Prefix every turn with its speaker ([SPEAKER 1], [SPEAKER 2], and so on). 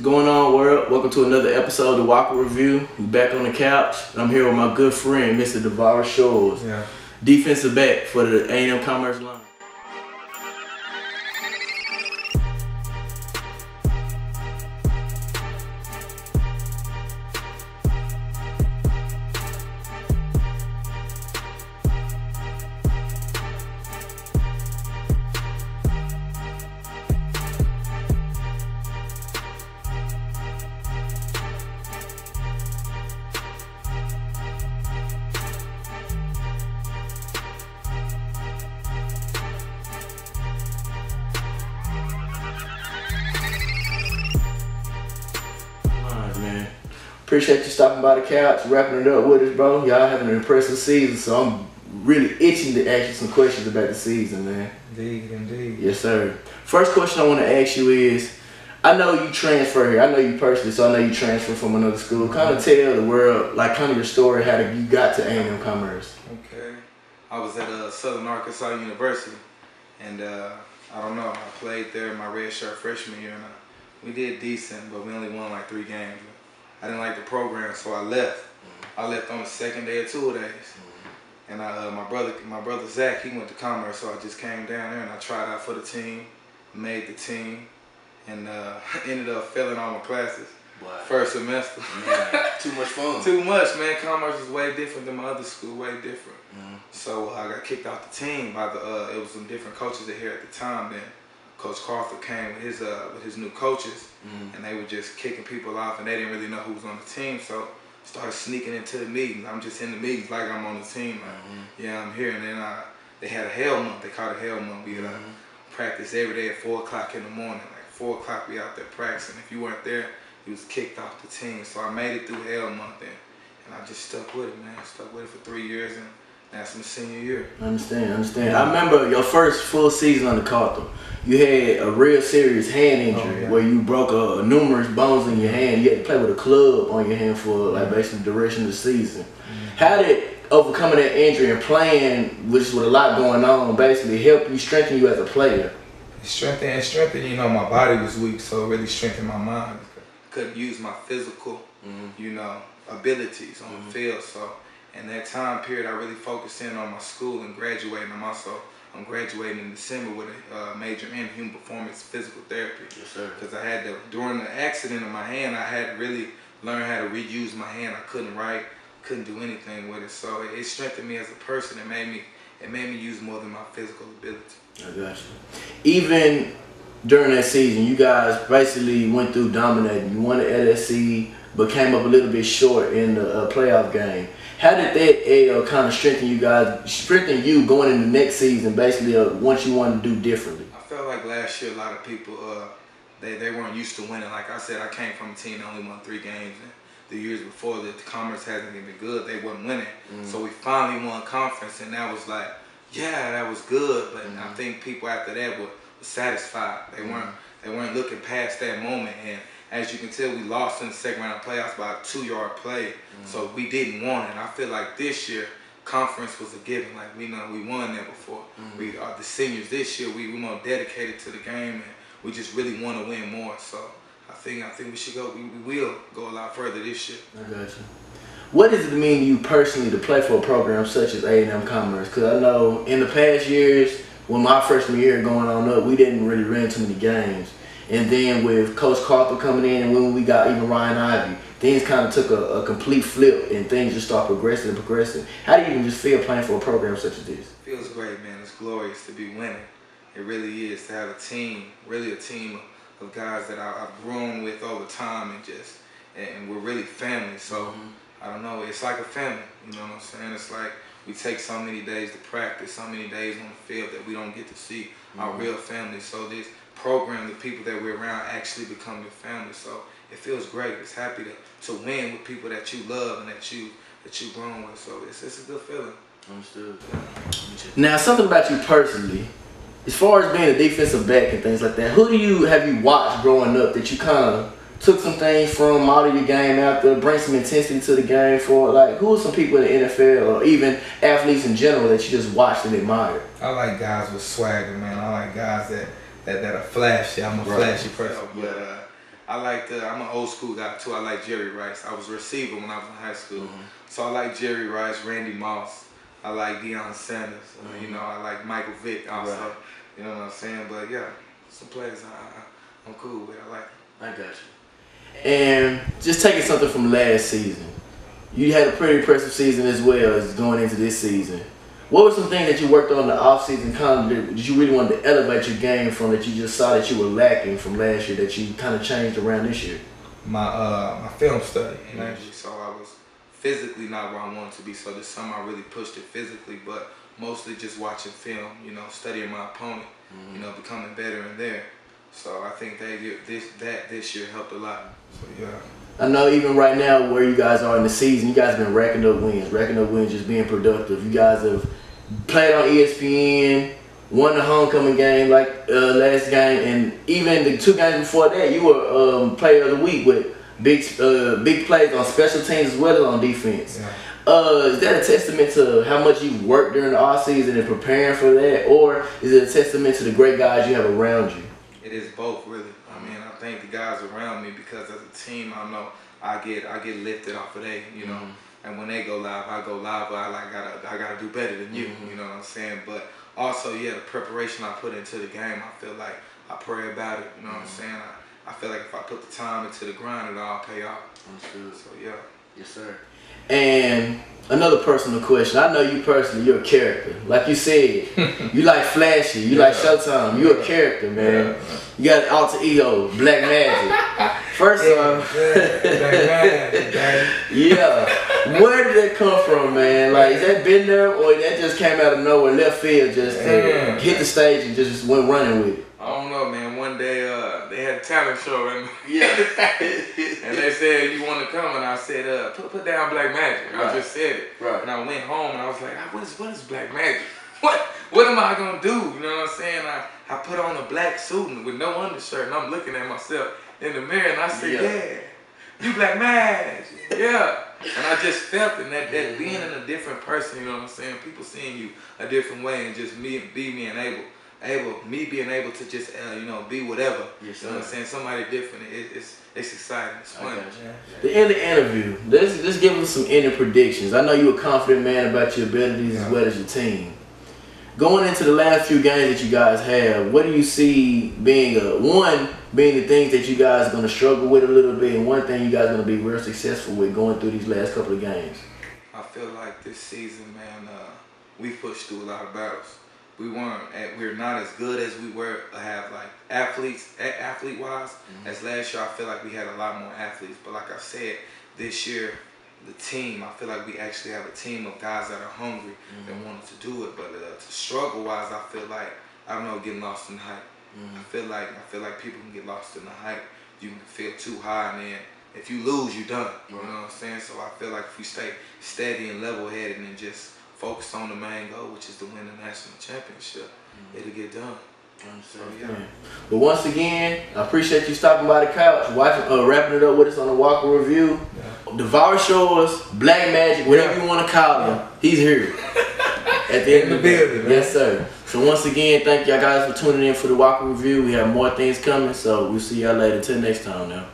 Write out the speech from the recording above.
[SPEAKER 1] What's going on, world? Welcome to another episode of the Walker Review. We're back on the couch, and I'm here with my good friend, Mr. DeVar Shores, defensive back for the A&M Commerce line. Appreciate you stopping by the couch, wrapping it up with us, bro. Y'all having an impressive season, so I'm really itching to ask you some questions about the season, man.
[SPEAKER 2] Indeed.
[SPEAKER 1] Yes, sir. First question I want to ask you is, I know you transfer here. I know you personally, so I know you transferred from another school. Kind of tell the world, like, kind of your story, how you got to A&M Commerce.
[SPEAKER 2] Okay. I was at Southern Arkansas University, and I don't know, I played there my redshirt freshman year, and we did decent, but we only won like 3 games. I didn't like the program, so I left. I left on the second day of 2 days. And my brother Zach, he went to Commerce, so I just came down there and I tried out for the team, made the team, and ended up failing all my classes.
[SPEAKER 1] Wow.
[SPEAKER 2] First semester.
[SPEAKER 1] Man, too much fun.
[SPEAKER 2] Too much, man. Commerce is way different than my other school, way different. So I got kicked off the team by it was some different coaches that here at the time. Then Coach Crawford came with his new coaches, and they were just kicking people off, and they didn't really know who was on the team. So started sneaking into the meetings. I'm just in the meetings like I'm on the team. Like, yeah, I'm here. And then they had a hell month. They called it hell month. We practice every day at 4 o'clock in the morning. Like 4 o'clock, we out there practicing. If you weren't there, you was kicked off the team. So I made it through hell month, and I just stuck with it, man. I stuck with it for 3 years, and that's my senior year.
[SPEAKER 1] I understand. I remember your first full season on the Carter. You had a real serious hand injury where you broke numerous bones in your hand. You had to play with a club on your hand for like basically the duration of the season. How did overcoming that injury and playing, which with a lot going on, basically help you strengthen you as a player?
[SPEAKER 2] Strengthen. You know, my body was weak, so it really strengthened my mind. Couldn't use my physical, abilities on the field. So in that time period, I really focused in on my school and graduating. I'm graduating in December with a major in human performance physical therapy.
[SPEAKER 1] Yes, sir. Because
[SPEAKER 2] I had to, during the accident of my hand, I had to really learn how to reuse my hand. I couldn't write, couldn't do anything with it. So it strengthened me as a person. It made me use more than my physical ability.
[SPEAKER 1] I got you. Even during that season, you guys basically went through dominating. You won the LSC, but came up a little bit short in the playoff game. How did that kind of strengthen you going into the next season, basically, once you wanted to do differently?
[SPEAKER 2] I felt like last year a lot of people, they weren't used to winning. Like I said, I came from a team that only won 3 games. And the years before, the Commerce hasn't even been good. They wasn't winning. So we finally won conference, and that was like, yeah, that was good. But I think people after that were satisfied. They weren't looking past that moment. And as you can tell, we lost in the second round of playoffs by a 2-yard play, so we didn't want it. And I feel like this year, conference was a given. Like we won that before. We are the seniors this year. We more dedicated to the game, and we just really want to win more. So I think we should go. We will go a lot further this year.
[SPEAKER 1] I got you. What does it mean to you personally to play for a program such as A&M Commerce? Because I know in the past years, when my freshman year going on up, we didn't really win too many games. And then with Coach Crawford coming in, and when we got even Ryan Ivey, things kind of took a complete flip, and things just started progressing. How do you even just feel playing for a program such as this?
[SPEAKER 2] It feels great, man. It's glorious to be winning. It really is, to have a team, really a team of guys that I've grown with over time, and we're really family. So I don't know, it's like a family. You know what I'm saying? It's like we take so many days to practice, so many days on the field that we don't get to see our real family. So this program, the people that we're around actually become your family. So it feels great. It's happy to win with people that you love and that you've grown with. So it's a good feeling.
[SPEAKER 1] Understood. Now, something about you personally, as far as being a defensive back and things like that, who have you watched growing up that you kind of took some things from, model your game after, bring some intensity to the game for? Like, who are some people in the NFL or even athletes in general that you just watched and admired?
[SPEAKER 2] I like guys with swagger, man. I like guys that are flashy. I'm a flashy person. But I'm an old school guy too. I like Jerry Rice. I was a receiver when I was in high school. So I like Jerry Rice, Randy Moss. I like Deion Sanders. You know, I like Michael Vick also. Right. You know what I'm saying? But yeah, some players I'm cool with. I like them.
[SPEAKER 1] I got you. And just taking something from last season, you had a pretty impressive season as well as going into this season. What were some things that you worked on in the offseason kind of that you really wanted to elevate your game from, that you just saw that you were lacking from last year that you kind of changed around this year?
[SPEAKER 2] My film study. So I was physically not where I wanted to be. So this summer I really pushed it physically, but mostly just watching film, you know, studying my opponent, you know, becoming better in there. So I think this year helped a lot. So yeah.
[SPEAKER 1] I know even right now where you guys are in the season, you guys have been racking up wins, just being productive. You guys have played on ESPN, won the homecoming game like last game, and even the 2 games before that, you were player of the week with big plays on special teams as well as on defense. Yeah. Is that a testament to how much you worked during the offseason and preparing for that, or is it a testament to the great guys you have around you?
[SPEAKER 2] It is both, really. I mean, I think the guys around me, because as a team, I know I get lifted off of they, you know. And when they go live, I go live. But I gotta do better than you. You know what I'm saying? But also, yeah, the preparation I put into the game, I feel like I pray about it. You know what I'm saying? I feel like if I put the time into the grind, it'll all pay off. So yeah.
[SPEAKER 1] Yes, sir. And another personal question. I know you personally, you're a character. Like you said, you like flashy, you like Showtime. You're a character, man. You got an alter ego, Black Magic. First off, yeah. Where did that come from, man? Like, has that been there, or that just came out of nowhere, left field, just to hit the stage and just went running with it?
[SPEAKER 2] I don't know, man. One day they had a talent show, and and they said, "You want to come?" And I said, "Put down Black Magic." I just said it, and I went home and I was like, "What is Black Magic? What am I gonna do?" You know what I'm saying? I put on a black suit with no undershirt, and I'm looking at myself in the mirror, and I said, "Yeah, you Black Magic, yeah." And I just felt it, that being in a different person, you know what I'm saying? People seeing you a different way, and just me being able to just you know, be whatever. You know what I'm saying? Somebody different. It's exciting. It's fun.
[SPEAKER 1] The end of the interview, let's give us some ending predictions. I know you're a confident man about your abilities as well as your team. Going into the last few games that you guys have, what do you see being being the things that you guys are going to struggle with a little bit, and one thing you guys are going to be real successful with going through these last couple of games?
[SPEAKER 2] I feel like this season, man, we pushed through a lot of battles. We're not as good as we were athlete-wise as last year. I feel like we had a lot more athletes, but like I said, this year, the team, I feel like we actually have a team of guys that are hungry and wanted to do it. But struggle-wise, I feel like, I don't know, getting lost in the hype. I feel like people can get lost in the hype. You can feel too high, and then if you lose, you're done. You know what I'm saying? So I feel like if you stay steady and level-headed and just focus on the main goal, which is to win the national championship, it'll get done. So, yeah.
[SPEAKER 1] But once again, I appreciate you stopping by the couch, wrapping it up with us on the Walker Review. Devour Shores, Black Magic, whatever you want to call him, he's here. At the end of the building, man. Yes, sir. So once again, thank y'all guys for tuning in for the Walker Review. We have more things coming, so we'll see y'all later. Till next time now.